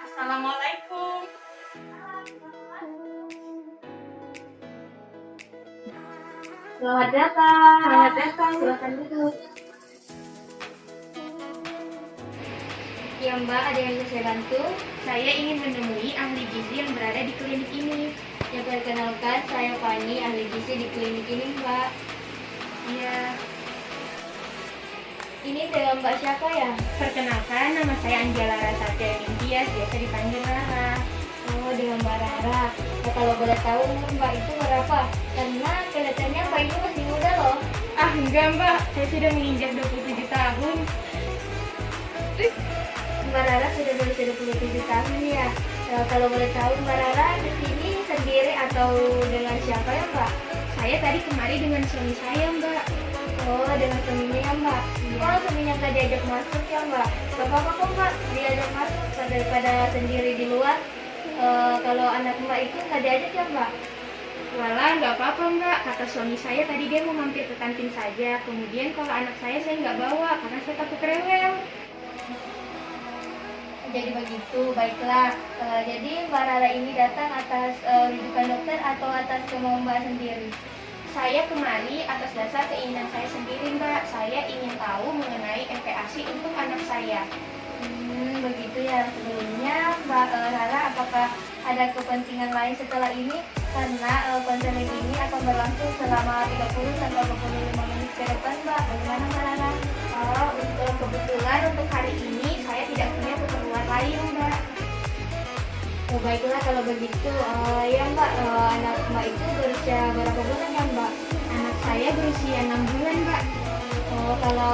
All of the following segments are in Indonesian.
Assalamualaikum. Selamat datang. Selamat datang. Silakan duduk. Ya Mbak, ada yang bisa saya bantu? Saya ingin menemui ahli gizi yang berada di klinik ini. Ya, perkenalkan, saya Fani, ahli gizi di klinik ini, Mbak. Iya. Ini dengan Mbak siapa ya? Perkenalkan, nama saya Anjala Rasatya Indias, biasa dipanggil Rara. Oh, dengan Mbak Rara. Ya, kalau boleh tahu umur Mbak itu berapa? Karena kelihatannya Mbak itu masih muda loh. Ah enggak Mbak, saya sudah menginjak 27 tahun. Mbak Rara sudah berusia 27 tahun ya. Kalau boleh tahu Mbak Rara di sini sendiri atau dengan siapa ya, Mbak? Saya tadi kemari dengan suami saya Mbak. Oh, dengan suaminya ya, Mbak. Iya. Oh, suaminya nggak diajak masuk ya, Mbak? Gak apa-apa kok, Mbak. Diajak masuk daripada sendiri di luar. Kalau anak Mbak itu nggak diajak ya, Mbak? Walah, nggak apa-apa Mbak. Kata suami saya tadi dia mau mampir ke kantin saja. Kemudian kalau anak saya nggak bawa karena saya takut rewel. Jadi begitu, baiklah. Jadi Mbak Rara ini datang atas rujukan dokter atau atas kemauan Mbak sendiri? Saya kemari atas dasar keinginan saya sendiri Mbak. Saya ingin tahu mengenai MPASI untuk anak saya. Begitu ya. Sebelumnya Mbak Rara, apakah ada kepentingan lain setelah ini? Karena konseling ini akan berlangsung selama 30 sampai 45 menit ke depan, Mbak. Bagaimana Mbak Rara? Untuk kebetulan untuk hari ini saya tidak punya keperluan lain Mbak. Oh, baiklah kalau begitu. Ya Mbak, anak Mbak itu berusia berapa bulan ya Mbak? Anak saya berusia 6 bulan Mbak. Oh, kalau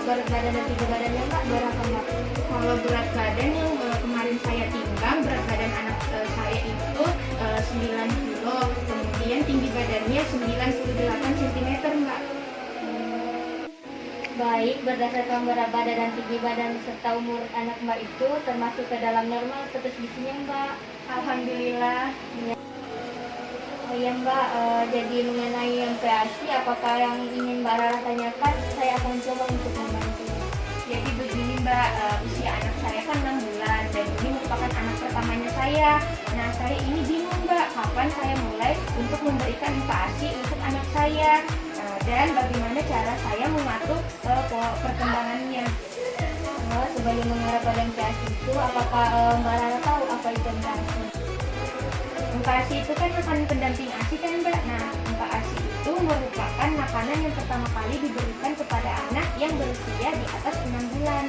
berat badan dan tinggi badannya Mbak berapa Mbak? Kalau berat badan yang kemarin saya timbang, berat badan anak saya itu 9 kilo. Kemudian tinggi badannya 98 cm Mbak. Baik, berdasarkan berat badan dan tinggi badan serta umur anak Mbak itu termasuk ke dalam normal status gizinya Mbak. Alhamdulillah. Oh iya Mbak, jadi mengenai MPASI, apakah yang ingin Mbak Rara tanyakan? Saya akan coba untuk membantu. Jadi begini Mbak, usia anak saya kan 6 bulan dan ini merupakan anak pertamanya saya. Nah saya ini bingung Mbak, kapan saya mulai untuk memberikan MPASI untuk anak saya. Dan bagaimana cara saya mengatur perkembangannya. Oh, sebelum mengarah pada MPASI itu, apakah Mbak Rara tahu apa itu MPASI? MPASI itu kan makanan pendamping ASI kan Mbak. Nah, MPASI itu merupakan makanan yang pertama kali diberikan kepada anak yang berusia di atas 6 bulan.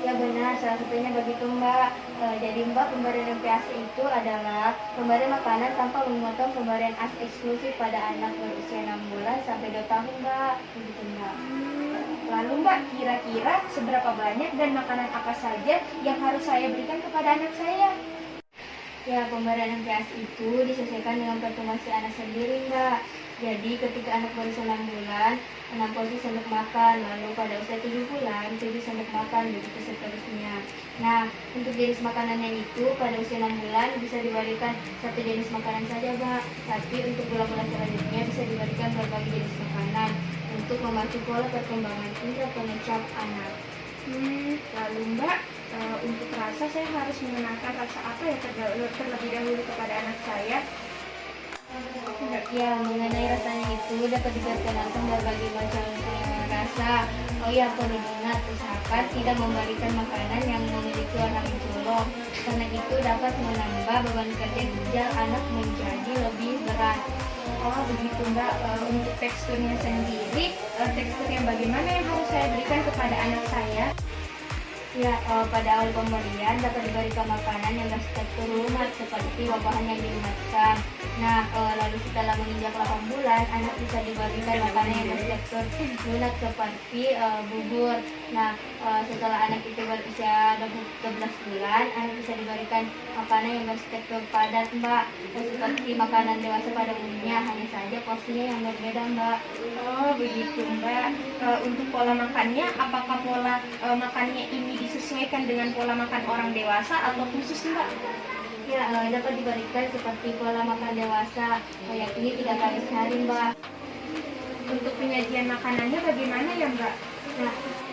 Ya benar, salah satunya begitu Mbak. Jadi Mbak, pemberian MPASI itu adalah pemberian makanan tanpa memotong pemberian ASI eksklusif pada anak berusia 6 bulan sampai 2 tahun Mbak. Begitu Mbak. Lalu Mbak, kira-kira seberapa banyak dan makanan apa saja yang harus saya berikan kepada anak saya? Ya, pemberian MPASI itu disesuaikan dengan pertumbuhan si anak sendiri Mbak. Jadi ketika anak berusia 6 bulan, 6 porsi sendok makan, lalu pada usia 7 bulan, 7 sendok makan, begitu seterusnya. Nah, untuk jenis makanannya itu pada usia 6 bulan bisa diberikan satu jenis makanan saja Mbak. Tapi untuk bulan-bulan selanjutnya bisa diberikan berbagai jenis makanan untuk membantu pola perkembangan indera pengecap anak. Lalu Mbak, untuk rasa saya harus mengenalkan rasa apa ya terlebih dahulu kepada anak saya? Ya, mengenai rasanya itu dapat diperkenalkan berbagai macam rasa. Oh ya, perlu diingat usahakan tidak memberikan makanan yang memiliki warna mencolok, karena itu dapat menambah beban kerja ginjal anak menjadi lebih berat. Oh begitu Mbak. Untuk teksturnya sendiri, tekstur yang bagaimana yang harus saya berikan kepada anak saya? Ya, pada awal pemberian dapat diberikan makanan yang bertekstur lunak seperti buah-buahan yang dilumatkan. Nah, lalu setelah menginjak 8 bulan, anak bisa diberikan makanan yang bertekstur lunak seperti bubur. Nah, setelah anak itu berusia 12 bulan, anak bisa diberikan makanan yang bertekstur padat, Mbak. Seperti makanan dewasa pada umumnya, hanya saja porsinya yang berbeda, Mbak. Oh begitu Mbak. Untuk pola makannya, apakah pola makannya ini disesuaikan dengan pola makan orang dewasa atau khusus Mbak? Ya, dapat diberikan seperti pola makan dewasa, yakni 3 kali sehari, Mbak. Untuk penyajian makanannya bagaimana ya Mbak?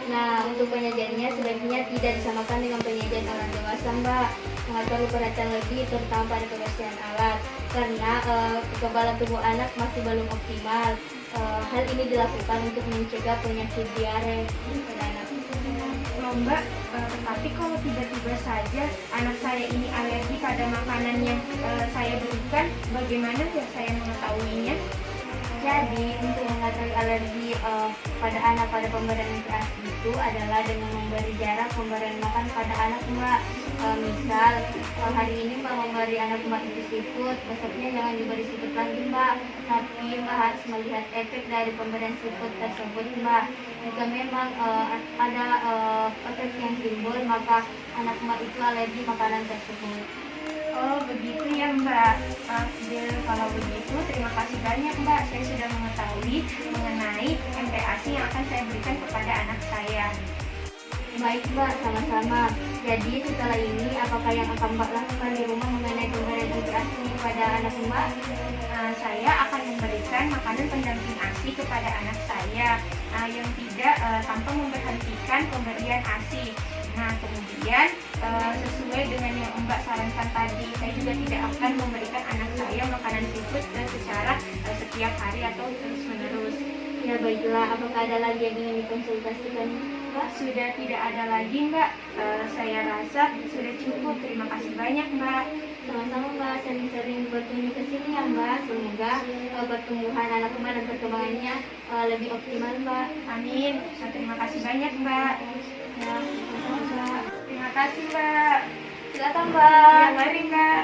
Nah, untuk penyajiannya sebaiknya tidak disamakan dengan penyajian orang dewasa, Mbak. Sangat perlu perhatian lebih, terutama pada kebersihan alat, karena kekebalan tubuh anak masih belum optimal. Hal ini dilakukan untuk mencegah penyakit diare pada anak. Oh, Mbak, tetapi kalau tiba-tiba saja anak saya ini alergi pada makanan yang saya berikan, bagaimana ya saya mengetahuinya? Jadi, untuk mengatasi alergi pada anak pada pemberian nutrisi itu adalah dengan memberi jarak pemberian makan pada anak, Mbak. Misal, hari ini Mbak memberi anak Mbak itu seafood, besoknya jangan diberi seafood lagi, Mbak. Tapi Mbak harus melihat efek dari pemberian seafood tersebut, Mbak. Jika memang ada efek yang timbul, maka anak Mbak itu alergi makanan tersebut. Oh, begitu ya Mbak. Kalau begitu, terima kasih banyak Mbak. Saya sudah mengetahui mengenai MPASI yang akan saya berikan kepada anak saya. Baik Mbak, sama-sama. Jadi setelah ini, apakah yang akan Mbak lakukan di rumah mengenai pemberian nutrisi pada anak Mbak? Saya akan memberikan makanan pendamping ASI kepada anak saya yang tidak tanpa memberhentikan pemberian ASI. Nah, kemudian sesuai dengan yang Mbak sarankan tadi, saya juga tidak akan memberikan anak saya makanan seafood secara setiap hari atau terus-menerus. Ya baiklah, apakah ada lagi yang ingin dikonsultasikan Mbak? Sudah tidak ada lagi Mbak, saya rasa sudah cukup. Terima kasih banyak Mbak. Sama-sama Mbak, sering-sering berkunjung ke sini ya Mbak. Semoga pertumbuhan anak Mbak dan perkembangannya lebih optimal Mbak. Amin. Terima kasih banyak Mbak. Ya, sama-sama Mbak. Terima kasih Mbak. Silakan Mbak. Ya, mari Mbak.